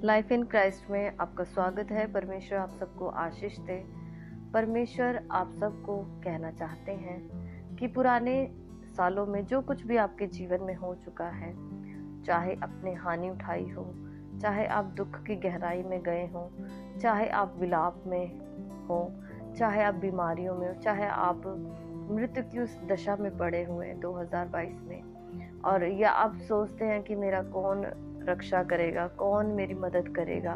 Life in Christ में आपका स्वागत है। परमेश्वर आप सबको आशीष दे। परमेश्वर आप सबको कहना चाहते हैं कि पुराने सालों में जो कुछ भी आपके जीवन में हो चुका है, चाहे आपने हानि उठाई हो, चाहे आप दुख की गहराई में गए हो, चाहे आप विलाप में हो, चाहे आप बीमारियों में हो, चाहे आप मृत्यु की उस दशा में पड़े हुए हैं 2022 में, और या आप सोचते हैं कि मेरा कौन रक्षा करेगा, कौन मेरी मदद करेगा,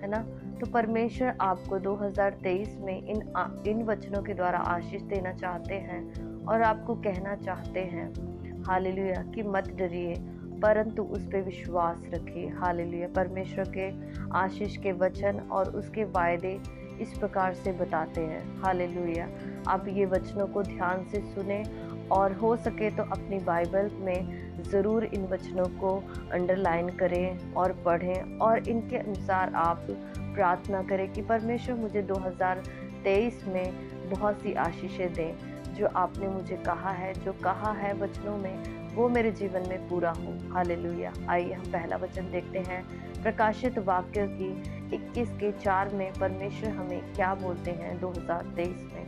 है ना। तो परमेश्वर आपको 2023 में इन वचनों के द्वारा आशीष देना चाहते हैं और आपको कहना चाहते हैं हालेलुया कि मत डरिए परंतु उस पे विश्वास रखिए। हालेलुया। परमेश्वर के आशीष के वचन और उसके वायदे इस प्रकार से बताते हैं। हालेलुया। आप ये वचनों को ध्यान से सुने और हो सके तो अपनी बाइबल में ज़रूर इन वचनों को अंडरलाइन करें और पढ़ें और इनके अनुसार आप प्रार्थना करें कि परमेश्वर मुझे 2023 में बहुत सी आशीषें दें। जो आपने मुझे कहा है, जो कहा है वचनों में, वो मेरे जीवन में पूरा हो। हालेलुया। आइए हम पहला वचन देखते हैं। प्रकाशित वाक्य की 21:4 में परमेश्वर हमें क्या बोलते हैं 2023 में।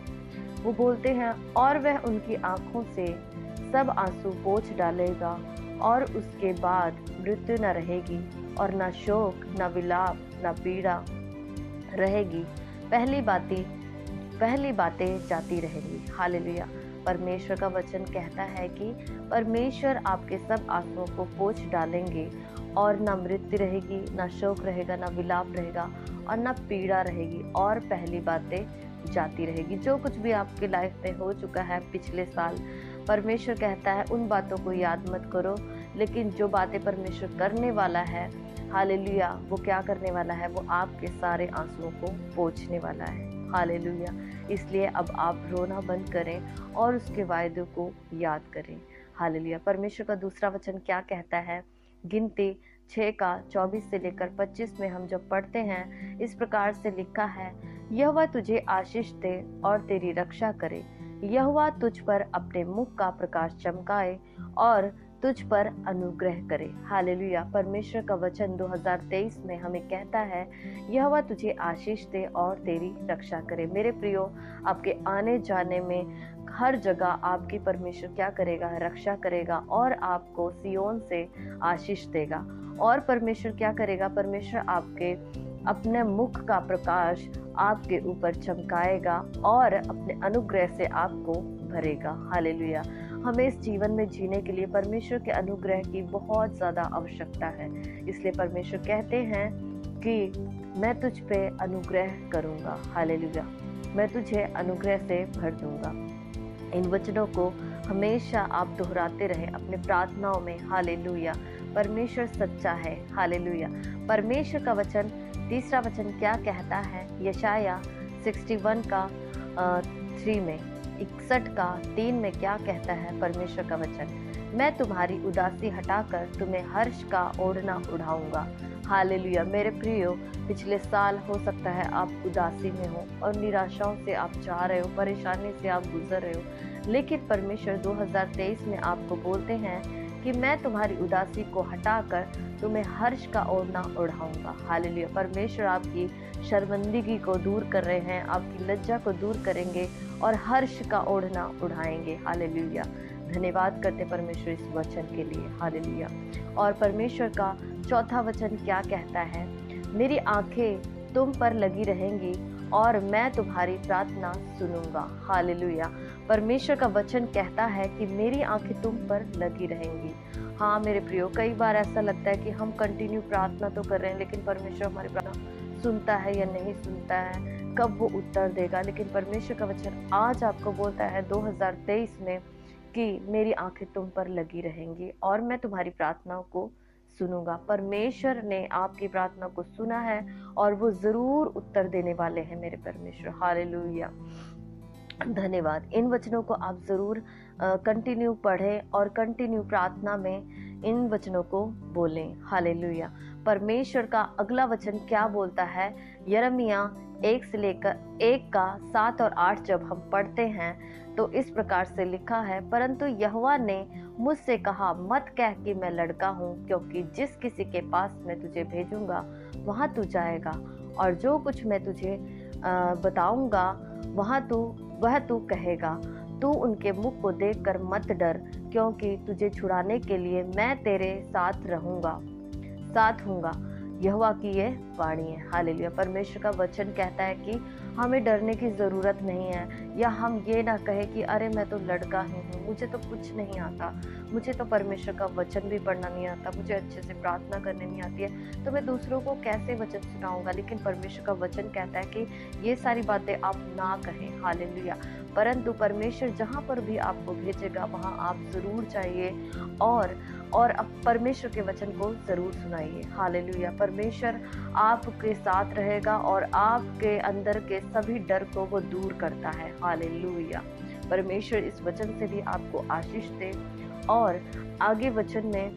वो बोलते हैं, और वह उनकी आंखों से सब आंसू पोंछ डालेगा और उसके बाद मृत्यु न रहेगी और न शोक, न विलाप, न पीड़ा रहेगी। पहली बातें जाती रहेंगी। हालेलुया। परमेश्वर का वचन कहता है कि परमेश्वर आपके सब आंसुओं को पोंछ डालेंगे और न मृत्यु रहेगी, न शोक रहेगा, न विलाप रहेगा और न पीड़ा रहेगी, और पहली बातें जाती रहेगी। जो कुछ भी आपकी लाइफ में हो चुका है पिछले साल, परमेश्वर कहता है उन बातों को याद मत करो, लेकिन जो बातें परमेश्वर करने वाला है, हालेलुया, वो क्या करने वाला है, वो आपके सारे आंसुओं को पोंछने वाला है। हालेलुया। इसलिए अब आप रोना बंद करें और उसके वायदों को याद करें। हालेलुया। परमेश्वर का दूसरा वचन क्या कहता है? गिनती 6:24 से लेकर 25 में हम जब पढ़ते हैं, इस प्रकार से लिखा है, यहोवा तुझे आशीष दे और तेरी रक्षा करे। यहोवा तुझ पर अपने मुख का प्रकाश चमकाए और तुझ पर अनुग्रह करे। हालेलुया। परमेश्वर का वचन 2023 में हमें कहता है, यहोवा तुझे आशीष दे और तेरी रक्षा करे। मेरे प्रियो, आपके आने जाने में हर जगह आपकी परमेश्वर क्या करेगा? रक्षा करेगा और आपको सियोन से आशीष देगा। और परमेश्वर क्या करेगा? परमेश्वर आपके अपने मुख का प्रकाश आपके ऊपर चमकाएगा और अपने अनुग्रह से आपको भरेगा। हालेलुया। हमें इस जीवन में जीने के लिए परमेश्वर के अनुग्रह की बहुत ज़्यादा आवश्यकता है। इसलिए परमेश्वर कहते हैं कि मैं तुझ पे अनुग्रह करूँगा। हालेलुया। मैं तुझे अनुग्रह से भर दूँगा। इन वचनों को हमेशा आप दोहराते रहें अपने प्रार्थनाओं में। हालेलुया। परमेश्वर सच्चा है। हालेलुया। परमेश्वर का वचन, तीसरा वचन क्या कहता है? यशाया 61:3 में, 61:3 में क्या कहता है परमेश्वर का वचन? मैं तुम्हारी उदासी हटाकर तुम्हें हर्ष का ओढ़ना उड़ाऊंगा। हालेलुया। मेरे प्रियो, पिछले साल हो सकता है आप उदासी में हो और निराशाओं से आप जा रहे हो, परेशानी से आप गुजर रहे हो, लेकिन परमेश्वर 2023 में आपको बोलते हैं कि मैं तुम्हारी उदासी को हटाकर तुम्हें हर्ष का ओढ़ना उड़ाऊंगा। हालेलुया। परमेश्वर आपकी शर्मिंदगी को दूर कर रहे हैं, आपकी लज्जा को दूर करेंगे और हर्ष का ओढ़ना उड़ाएंगे। हालेलुया। धन्यवाद करते परमेश्वर इस वचन के लिए। हालेलुया। और परमेश्वर का चौथा वचन क्या कहता है? मेरी आंखें तुम पर लगी रहेंगी और मैं तुम्हारी प्रार्थना सुनूंगा। हालेलुया। परमेश्वर का वचन कहता है कि मेरी आंखें तुम पर लगी रहेंगी। हाँ मेरे प्रियो, कई बार ऐसा लगता है कि हम कंटिन्यू प्रार्थना तो कर रहे हैं, लेकिन परमेश्वर हमारी प्रार्थना सुनता है या नहीं सुनता है, कब वो उत्तर देगा। लेकिन परमेश्वर का वचन आज आपको बोलता है 2023 में कि मेरी आंखें तुम पर लगी रहेंगी और मैं तुम्हारी प्रार्थनाओं को सुनूंगा। परमेश्वर ने आपकी प्रार्थना को सुना है और वो जरूर उत्तर देने वाले हैं मेरे परमेश्वर। हालेलुया। धन्यवाद। इन वचनों को आप जरूर कंटिन्यू पढ़ें और कंटिन्यू प्रार्थना में इन वचनों को बोलें। हालेलुया। परमेश्वर का अगला वचन क्या बोलता है? यिर्मयाह 1:7 और 8 जब हम पढ़ते हैं तो इस प्रकार से लिखा है, परंतु यहोवा ने मुझसे कहा, मत कह कि मैं लड़का हूँ, क्योंकि जिस किसी के पास मैं तुझे भेजूंगा वहाँ तू जाएगा, और जो कुछ मैं तुझे बताऊंगा वह तू कहेगा। तू उनके मुख को देखकर मत डर, क्योंकि तुझे छुड़ाने के लिए मैं तेरे साथ हूँगा। यहोवा की ये वाणी है। हालेलुया। परमेश्वर का वचन कहता है कि हमें डरने की ज़रूरत नहीं है, या हम ये ना कहे कि अरे मैं तो लड़का ही हूँ, मुझे तो कुछ नहीं आता, मुझे तो परमेश्वर का वचन भी पढ़ना नहीं आता, मुझे अच्छे से प्रार्थना करने नहीं आती है, तो मैं दूसरों को कैसे वचन सुनाऊंगा। लेकिन परमेश्वर का वचन कहता है कि ये सारी बातें आप ना कहें। हालेलुया। परंतु परमेश्वर जहाँ पर भी आपको भेजेगा वहाँ आप ज़रूर जाइए और अब परमेश्वर के वचन को ज़रूर सुनाइए। हालेलुया। परमेश्वर आपके साथ रहेगा और आपके अंदर के सभी डर को वो दूर करता है। हालेलुया। परमेश्वर इस वचन से भी आपको आशीष दे। और आगे वचन में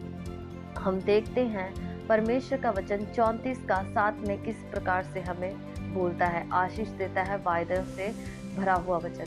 हम देखते हैं परमेश्वर का वचन 34:7 में किस प्रकार से हमें बोलता है, आशीष देता है, वायदे से भरा हुआ वचन।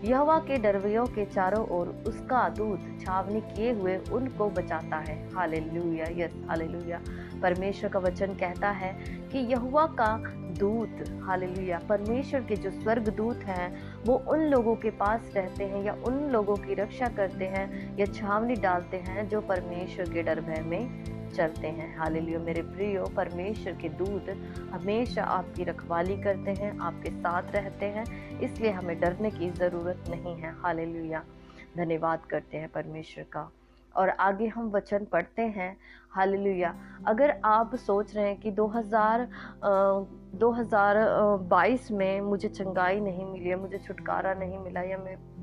यहोवा के डरवैयों के चारों ओर उसका दूत छावनी किए हुए उनको बचाता है। हालेलुया। Yes, hallelujah. परमेश्वर का वचन कहता है कि यहोवा का दूत, हालेलुया, परमेश्वर के जो स्वर्ग दूत हैं वो उन लोगों के पास रहते हैं, या उन लोगों की रक्षा करते हैं, या छावनी डालते हैं जो परमेश्वर के डर भय में चलते हैं। हालेलुया। मेरे प्रियो, परमेश्वर के दूत हमेशा आपकी रखवाली करते हैं, आपके साथ रहते हैं, इसलिए हमें डरने की ज़रूरत नहीं है। हालेलुया। धन्यवाद करते हैं परमेश्वर का। और आगे हम वचन पढ़ते हैं। हालेलुया। अगर आप सोच रहे हैं कि 2022 में मुझे चंगाई नहीं मिली है, मुझे छुटकारा नहीं मिला, या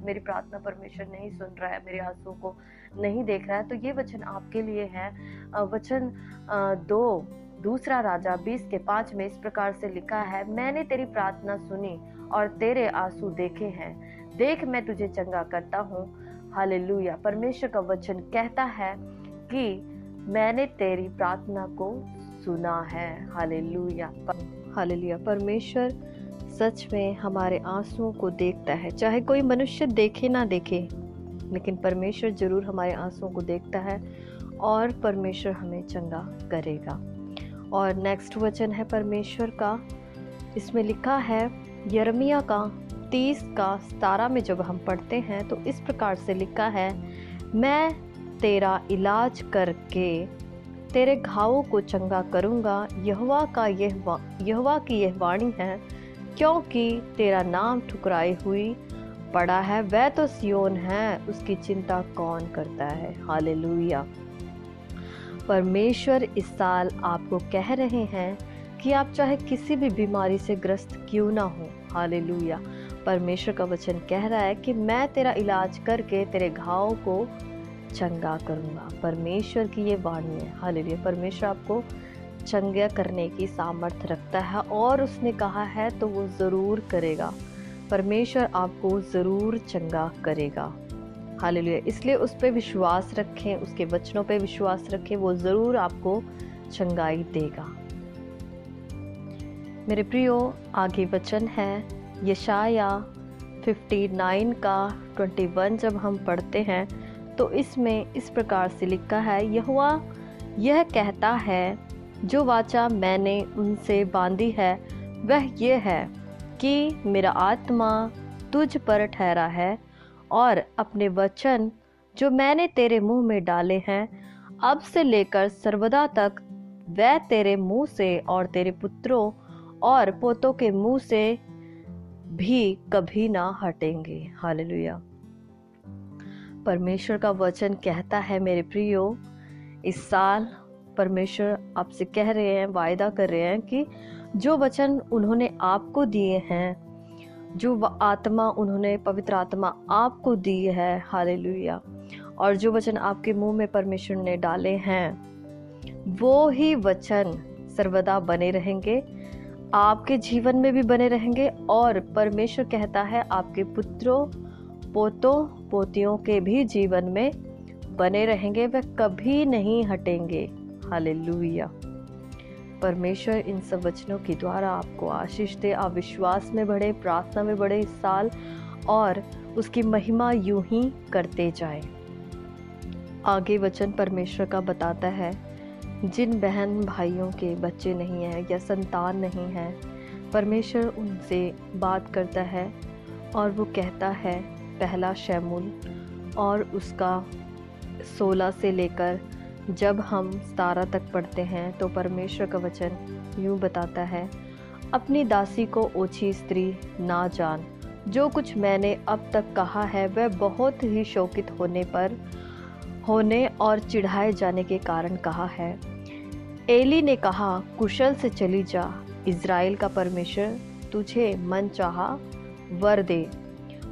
मेरी प्रार्थना परमेश्वर नहीं सुन रहा है, मेरे आंसुओं को नहीं देख रहा है, तो ये वचन आपके लिए है। वचन 2 राजा 20:5 में इस प्रकार से लिखा है, मैंने तेरी प्रार्थना सुनी और तेरे आंसू देखे हैं, देख मैं तुझे चंगा करता हूँ। हालेलुया। परमेश्वर का वचन कहता है कि मैंने तेरी प्रार्थना को सुना है। हालेलुया। हालेलुया। परमेश्वर सच में हमारे आंसुओं को देखता है, चाहे कोई मनुष्य देखे ना देखे, लेकिन परमेश्वर जरूर हमारे आंसुओं को देखता है और परमेश्वर हमें चंगा करेगा। और नेक्स्ट वचन है परमेश्वर का, इसमें लिखा है यिर्मयाह का 30:17 में जब हम पढ़ते हैं तो इस प्रकार से लिखा है, मैं तेरा इलाज करके तेरे घावों को चंगा करूंगा। यहोवा की यह वाणी है, क्योंकि तेरा नाम ठुकराई हुई पड़ा है, वह तो सियोन है, उसकी चिंता कौन करता है। हालेलुया। परमेश्वर इस साल आपको कह रहे हैं कि आप चाहे किसी भी बीमारी से ग्रस्त क्यों ना हो। हालेलुया। परमेश्वर का वचन कह रहा है कि मैं तेरा इलाज करके तेरे घावों को चंगा करूंगा। परमेश्वर की ये वाणी है। हालेलुया। परमेश्वर आपको चंगा करने की सामर्थ्य रखता है और उसने कहा है तो वो ज़रूर करेगा। परमेश्वर आपको ज़रूर चंगा करेगा। हालेलुया। इसलिए उस पर विश्वास रखें, उसके वचनों पे विश्वास रखें, वो ज़रूर आपको चंगाई देगा। मेरे प्रियो, आगे वचन है यशायाह 59:21 जब हम पढ़ते हैं तो इसमें इस प्रकार से लिखा है, यहोवा यह कहता है, जो वाचा मैंने उनसे बांधी है वह ये है कि मेरा आत्मा तुझ पर ठहरा है, और अपने वचन जो मैंने तेरे मुंह में डाले हैं अब से लेकर सर्वदा तक वह तेरे मुंह से और तेरे पुत्रों और पोतों के मुंह से भी कभी ना हटेंगे। हालेलुया। परमेश्वर का वचन कहता है मेरे प्रियो, इस साल परमेश्वर आपसे कह रहे हैं, वायदा कर रहे हैं कि जो वचन उन्होंने आपको दिए हैं, जो आत्मा उन्होंने, पवित्र आत्मा आपको दी है, हालेलुया, और जो वचन आपके मुंह में परमेश्वर ने डाले हैं वो ही वचन सर्वदा बने रहेंगे, आपके जीवन में भी बने रहेंगे। और परमेश्वर कहता है आपके पुत्रों, पोतों, पोतियों के भी जीवन में बने रहेंगे, वह कभी नहीं हटेंगे। हालेलुया। परमेश्वर इन सब वचनों के द्वारा आपको आशीष दे। आप विश्वास में बढ़े, प्रार्थना में बढ़े इस साल, और उसकी महिमा यूं ही करते जाए। आगे वचन परमेश्वर का बताता है, जिन बहन भाइयों के बच्चे नहीं हैं या संतान नहीं है, परमेश्वर उनसे बात करता है और वो कहता है, पहला शमूएल और उसका 16 से लेकर जब हम 17 तक पढ़ते हैं तो परमेश्वर का वचन यूँ बताता है, अपनी दासी को ओछी स्त्री ना जान, जो कुछ मैंने अब तक कहा है वह बहुत ही शोकित होने और चिढ़ाए जाने के कारण कहा है। एली ने कहा, कुशल से चली जा, इज़राइल का परमेश्वर तुझे मन चाहा वर दे।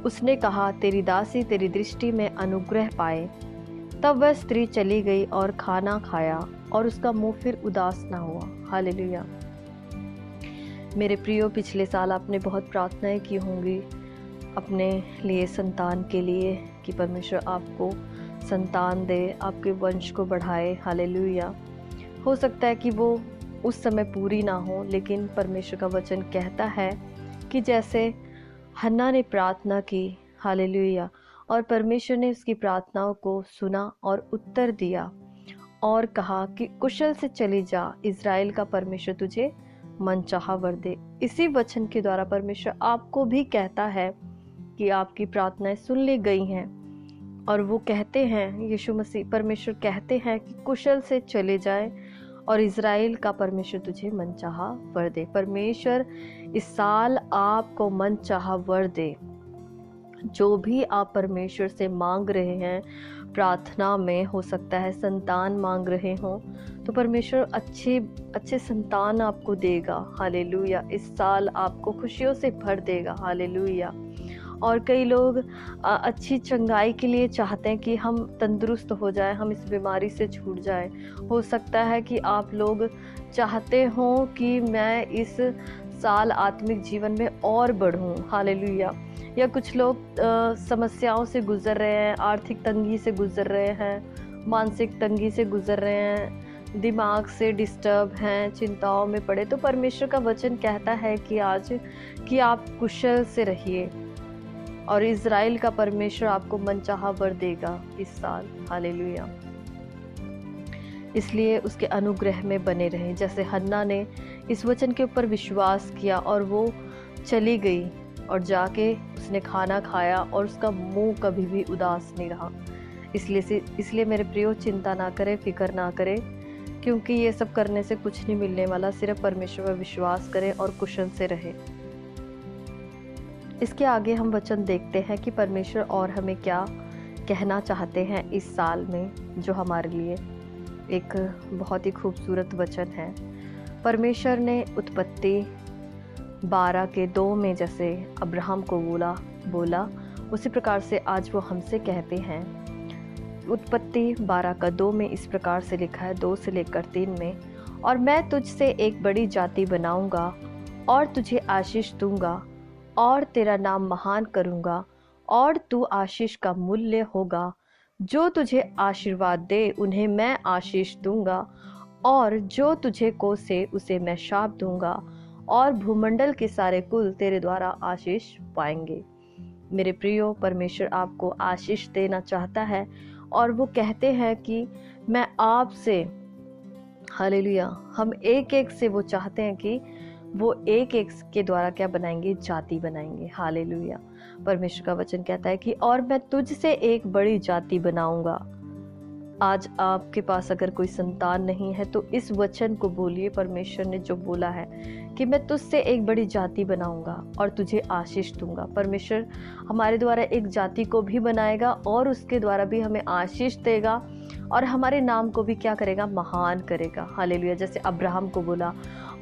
उसने कहा, तेरी दासी तेरी दृष्टि में अनुग्रह पाए। तब वह स्त्री चली गई और खाना खाया और उसका मुंह फिर उदास ना हुआ। हालेलुया। मेरे प्रियो, पिछले साल आपने बहुत प्रार्थनाएं की होंगी अपने लिए, संतान के लिए, कि परमेश्वर आपको संतान दे, आपके वंश को बढ़ाए। हालेलुया। हो सकता है कि वो उस समय पूरी ना हो, लेकिन परमेश्वर का वचन कहता है कि जैसे हन्ना ने प्रार्थना की, हालेलुया, और परमेश्वर ने उसकी प्रार्थनाओं को सुना और उत्तर दिया और कहा कि कुशल से चली जा, इज़राइल का परमेश्वर तुझे मनचाहा वर दे। इसी वचन के द्वारा परमेश्वर आपको भी कहता है कि आपकी प्रार्थनाएं सुन ली गई हैं, और वो कहते हैं, यीशु मसीह परमेश्वर कहते हैं कि कुशल से चले जाए और इज़राइल का परमेश्वर तुझे मनचाहा वर दे। परमेश्वर इस साल आपको मनचाहा वर दे। जो भी आप परमेश्वर से मांग रहे हैं प्रार्थना में, हो सकता है संतान मांग रहे हों, तो परमेश्वर अच्छे संतान आपको देगा। हालेलुया। इस साल आपको खुशियों से भर देगा। हालेलुया। और कई लोग अच्छी चंगाई के लिए चाहते हैं कि हम तंदुरुस्त हो जाएं, हम इस बीमारी से छूट जाएं। हो सकता है कि आप लोग चाहते हो कि मैं इस साल आत्मिक जीवन में और बढ़ूं। हालेलुया। या कुछ लोग समस्याओं से गुजर रहे हैं, आर्थिक तंगी से गुजर रहे हैं, मानसिक तंगी से गुजर रहे हैं, दिमाग से डिस्टर्ब हैं, चिंताओं में पड़े। तो परमेश्वर का वचन कहता है कि आज कि आप कुशल से रहिए और इज़राइल का परमेश्वर आपको मनचाहा वर देगा इस साल। हालेलुया। इसलिए उसके अनुग्रह में बने रहें। जैसे हन्ना ने इस वचन के ऊपर विश्वास किया और वो चली गई और जाके उसने खाना खाया और उसका मुंह कभी भी उदास नहीं रहा। इसलिए मेरे प्रियो, चिंता ना करें, फिक्र ना करें, क्योंकि ये सब करने से कुछ नहीं मिलने वाला। सिर्फ परमेश्वर पर विश्वास करें और कुशल से रहें। इसके आगे हम वचन देखते हैं कि परमेश्वर और हमें क्या कहना चाहते हैं इस साल में, जो हमारे लिए एक बहुत ही खूबसूरत वचन है। परमेश्वर ने उत्पत्ति 12:2 में जैसे अब्राहम को बोला उसी प्रकार से आज वो हमसे कहते हैं। उत्पत्ति 12:2 में इस प्रकार से लिखा है, 2 से लेकर 3 में, और मैं तुझसे एक बड़ी जाति बनाऊंगा और तुझे आशीष दूंगा और तेरा नाम महान करूंगा और तू आशीष का मूल्य होगा। जो तुझे आशीर्वाद दे उन्हें मैं आशीष दूंगा और जो तुझे कोसे उसे मैं शाप दूंगा और भूमंडल के सारे कुल तेरे द्वारा आशीष पाएंगे। मेरे प्रियो, परमेश्वर आपको आशीष देना चाहता है और वो कहते हैं कि मैं आपसे, हालेलुया, हम एक एक से वो चाहते हैं कि वो एक एक के द्वारा क्या बनाएंगे, जाति बनाएंगे। हालेलुया। परमेश्वर का वचन कहता है कि और मैं तुझसे एक बड़ी जाति बनाऊंगा। आज आपके पास अगर कोई संतान नहीं है तो इस वचन को बोलिए। परमेश्वर ने जो बोला है कि मैं तुझसे एक बड़ी जाति बनाऊंगा और तुझे आशीष दूंगा। परमेश्वर हमारे द्वारा एक जाति को भी बनाएगा और उसके द्वारा भी हमें आशीष देगा और हमारे नाम को भी क्या करेगा, महान करेगा। हालेलुया। जैसे अब्राहम को बोला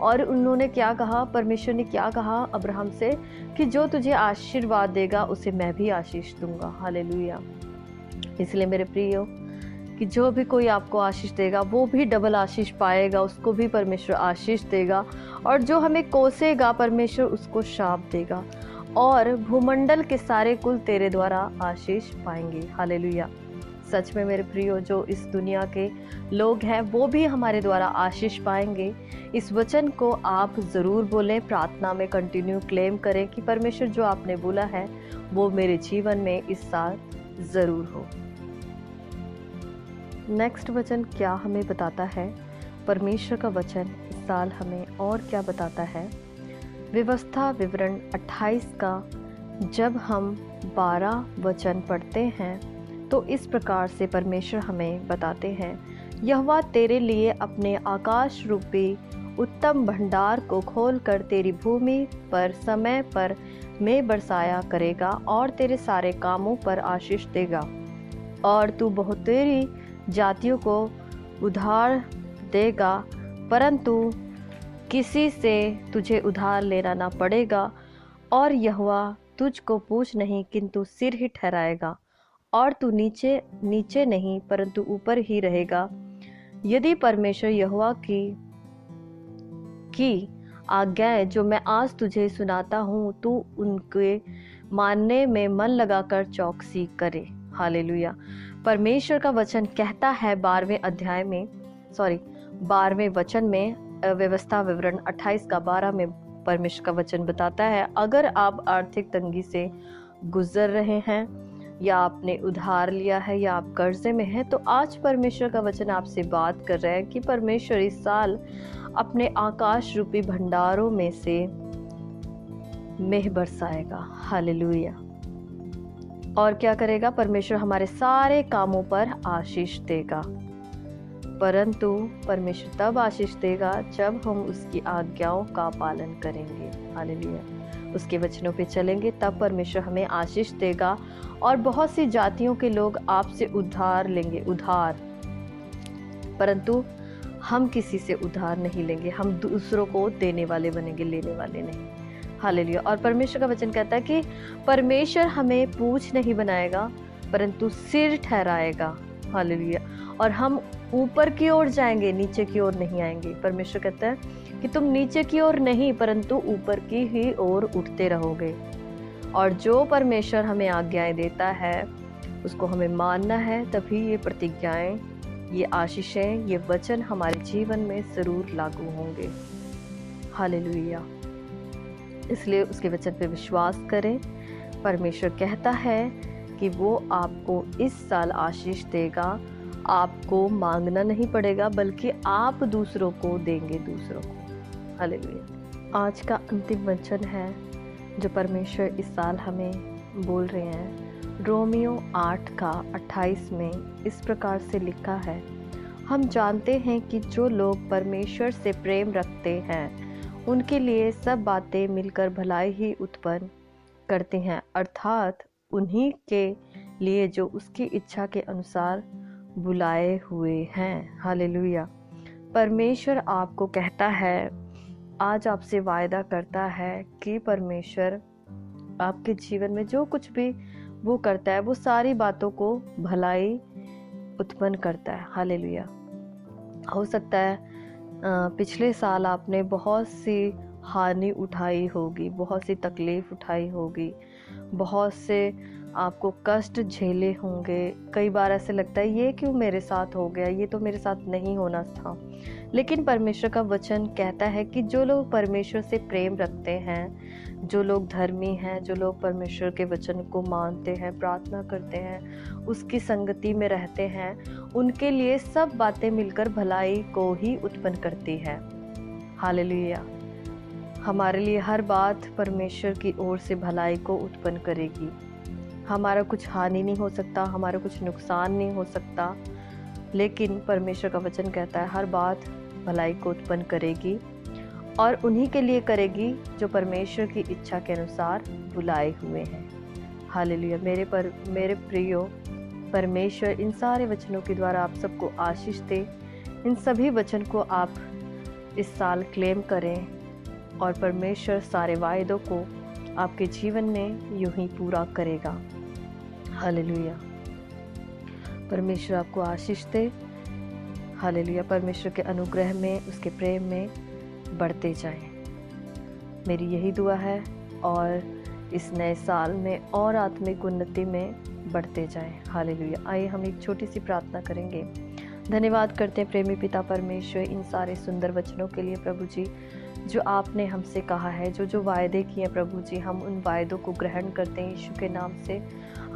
और उन्होंने क्या कहा, परमेश्वर ने क्या कहा अब्राहम से कि जो तुझे आशीर्वाद देगा उसे मैं भी आशीष दूंगा। हालेलुया। इसलिए मेरे प्रियो, कि जो भी कोई आपको आशीष देगा वो भी डबल आशीष पाएगा, उसको भी परमेश्वर आशीष देगा, और जो हमें कोसेगा परमेश्वर उसको शाप देगा, और भूमंडल के सारे कुल तेरे द्वारा आशीष पाएंगे। हालेलुया। सच में मेरे प्रियो, जो इस दुनिया के लोग हैं वो भी हमारे द्वारा आशीष पाएंगे। इस वचन को आप ज़रूर बोलें, प्रार्थना में कंटिन्यू क्लेम करें कि परमेश्वर जो आपने बोला है वो मेरे जीवन में इस साल ज़रूर हो। नेक्स्ट वचन क्या हमें बताता है? परमेश्वर का वचन इस साल हमें और क्या बताता है? व्यवस्था विवरण 28 का जब हम 12 वचन पढ़ते हैं तो इस प्रकार से परमेश्वर हमें बताते हैं, यहोवा तेरे लिए अपने आकाश रूपी उत्तम भंडार को खोलकर तेरी भूमि पर समय पर में बरसाया करेगा और तेरे सारे कामों पर आशीष देगा, और तू बहुतेरी जातियों को उधार देगा, परंतु किसी से तुझे उधार लेना ना पड़ेगा, और यहोवा तुझको पूछ नहीं किंतु सिर ही ठहराएगा, और तू नीचे नीचे नहीं परंतु ऊपर ही रहेगा। यदि परमेश्वर यहोवा की आज्ञाएं जो मैं आज तुझे सुनाता हूँ तू उनके मानने में मन लगाकर चौकसी करे। हालेलुया। परमेश्वर का वचन कहता है 12वें वचन में, व्यवस्था विवरण 28 का 12 में परमेश्वर का वचन बताता है, अगर आप आर्थिक तंगी से गुजर रहे हैं या आपने उधार लिया है या आप कर्जे में हैं, तो आज परमेश्वर का वचन आपसे बात कर रहा है कि परमेश्वर इस साल अपने आकाश रूपी भंडारों में से मेह बरसाएगा। हालेलुया। और क्या करेगा? परमेश्वर हमारे सारे कामों पर आशीष देगा, परंतु परमेश्वर तब आशीष देगा जब हम उसकी आज्ञाओं का पालन करेंगे। हालेलुया। उसके वचनों पे चलेंगे, तब परमेश्वर हमें आशीष देगा। और बहुत सी जातियों के लोग आपसे उधार लेंगे, परंतु हम किसी से उधार नहीं लेंगे, हम दूसरों को देने वाले बनेंगे, लेने वाले नहीं। हालेलुया। और परमेश्वर का वचन कहता है कि परमेश्वर हमें पूँछ नहीं बनाएगा परंतु सिर ठहराएगा। हालेलुया। और हम ऊपर की ओर जाएंगे, नीचे की ओर नहीं आएंगे। परमेश्वर कहता है कि तुम नीचे की ओर नहीं परंतु ऊपर की ही ओर उठते रहोगे। और जो परमेश्वर हमें आज्ञाएं देता है उसको हमें मानना है, तभी ये प्रतिज्ञाएं, ये आशीषें, ये वचन हमारे जीवन में जरूर लागू होंगे। हालेलुया। इसलिए उसके वचन पे विश्वास करें। परमेश्वर कहता है कि वो आपको इस साल आशीष देगा। आपको मांगना नहीं पड़ेगा बल्कि आप दूसरों को देंगे, दूसरों को। हालेलुया। आज का अंतिम वचन है जो परमेश्वर इस साल हमें बोल रहे हैं। रोमियो 8 का 28 में इस प्रकार से लिखा है, हम जानते हैं कि जो लोग परमेश्वर से प्रेम रखते हैं उनके लिए सब बातें मिलकर भलाई ही उत्पन्न करती हैं, अर्थात उन्हीं के लिए जो उसकी इच्छा के अनुसार बुलाए हुए हैं। हालेलुया। परमेश्वर आपको कहता है, आज आपसे वायदा करता है कि परमेश्वर आपके जीवन में जो कुछ भी वो करता है वो सारी बातों को भलाई उत्पन्न करता है। हालेलुया। हो सकता है पिछले साल आपने बहुत सी हानि उठाई होगी, बहुत सी तकलीफ उठाई होगी, बहुत से आपको कष्ट झेले होंगे। कई बार ऐसे लगता है ये क्यों मेरे साथ हो गया, ये तो मेरे साथ नहीं होना था। लेकिन परमेश्वर का वचन कहता है कि जो लोग परमेश्वर से प्रेम रखते हैं, जो लोग धर्मी हैं, जो लोग परमेश्वर के वचन को मानते हैं, प्रार्थना करते हैं, उसकी संगति में रहते हैं, उनके लिए सब बातें मिलकर भलाई को ही उत्पन्न करती है। हालेलुया। हमारे लिए हर बात परमेश्वर की ओर से भलाई को उत्पन्न करेगी। हमारा कुछ हानि नहीं हो सकता, हमारा कुछ नुकसान नहीं हो सकता, लेकिन परमेश्वर का वचन कहता है हर बात भलाई को उत्पन्न करेगी और उन्हीं के लिए करेगी जो परमेश्वर की इच्छा के अनुसार बुलाए हुए हैं। हालेलुया। मेरे प्रियो, परमेश्वर इन सारे वचनों के द्वारा आप सबको आशीष दे। इन सभी वचन को आप इस साल क्लेम करें और परमेश्वर सारे वायदों को आपके जीवन में यूं ही पूरा करेगा। हालेलुया। परमेश्वर आपको आशीष दे। हालेलुया। परमेश्वर के अनुग्रह में, उसके प्रेम में बढ़ते जाएं। मेरी यही दुआ है, और इस नए साल में और आत्मिक उन्नति में बढ़ते जाएं। हालेलुया। आइए हम एक छोटी सी प्रार्थना करेंगे। धन्यवाद करते हैं प्रेमी पिता परमेश्वर इन सारे सुंदर वचनों के लिए प्रभु जी, जो आपने हमसे कहा है, जो वायदे किए प्रभु जी, हम उन वायदों को ग्रहण करते हैं यीशु के नाम से।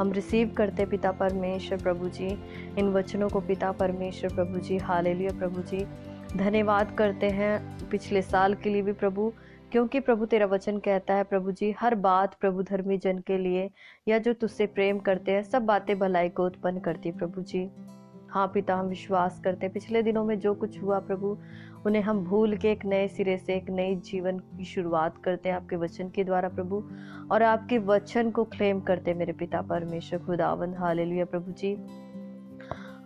हम रिसीव करते पिता परमेश्वर प्रभु जी इन वचनों को पिता परमेश्वर प्रभु जी। हालेलुया प्रभु जी, धन्यवाद करते हैं पिछले साल के लिए भी प्रभु, क्योंकि प्रभु तेरा वचन कहता है प्रभु जी, हर बात प्रभु धर्मी जन के लिए या जो तुझसे प्रेम करते हैं सब बातें भलाई को उत्पन्न करती प्रभु जी। हाँ पिता, हम विश्वास करते हैं पिछले दिनों में जो कुछ हुआ प्रभु, उन्हें हम भूल के एक नए सिरे से एक नई जीवन की शुरुआत करते हैं आपके वचन के द्वारा प्रभु, और आपके वचन को क्लेम करते हैं मेरे पिता परमेश्वर खुदावन। हालेलुया प्रभु जी,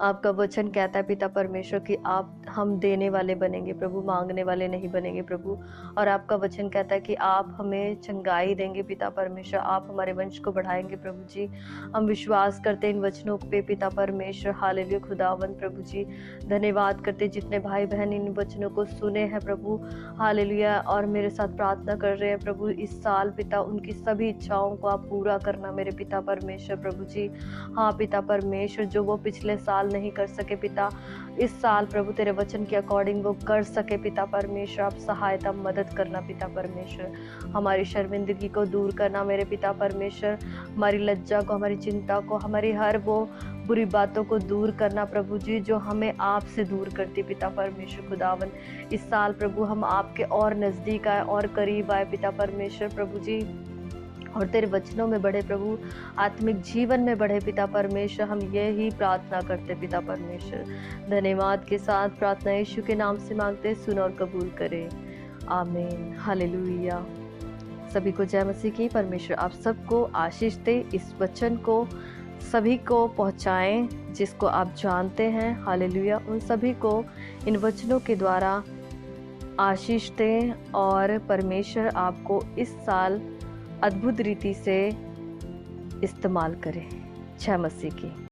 आपका वचन कहता है पिता परमेश्वर कि आप हम देने वाले बनेंगे प्रभु, मांगने वाले नहीं बनेंगे प्रभु। और आपका वचन कहता है कि आप हमें चंगाई देंगे पिता परमेश्वर, आप हमारे वंश को बढ़ाएंगे प्रभु जी। हम विश्वास करते इन वचनों पे पिता परमेश्वर। हालेलुया खुदावन प्रभु जी, धन्यवाद करते जितने भाई बहन इन वचनों को सुने हैं प्रभु। हालेलुया, और मेरे साथ प्रार्थना कर रहे हैं प्रभु, इस साल पिता उनकी सभी इच्छाओं को आप पूरा करना मेरे पिता परमेश्वर प्रभु जी। हाँ पिता परमेश्वर, जो वो पिछले साल नहीं कर सके पिता, इस साल प्रभु तेरे वचन के अकॉर्डिंग वो कर सके पिता परमेश्वर। आप सहायता मदद करना पिता परमेश्वर, हमारी शर्मिंदगी को दूर करना मेरे पिता परमेश्वर, हमारी लज्जा को, हमारी चिंता को, हमारी हर वो बुरी बातों को दूर करना प्रभु जी जो हमें आपसे दूर करती पिता परमेश्वर खुदावन। इस साल प्रभु हम आपके और नजदीक आए और करीब आए पिता परमेश्वर प्रभु जी, और तेरे वचनों में बढ़े प्रभु, आत्मिक जीवन में बढ़े पिता परमेश्वर। हम यही प्रार्थना करते पिता परमेश्वर, धन्यवाद के साथ प्रार्थना यीशु के नाम से मांगते, सुन और कबूल करे, आमीन। हालेलुया। सभी को जय मसीह की। परमेश्वर आप सबको आशीष दे, इस वचन को सभी को पहुंचाएं जिसको आप जानते हैं। हालेलुया, उन सभी को इन वचनों के द्वारा आशीष दें, और परमेश्वर आपको इस साल अद्भुत रीति से इस्तेमाल करें। जय मसीह की।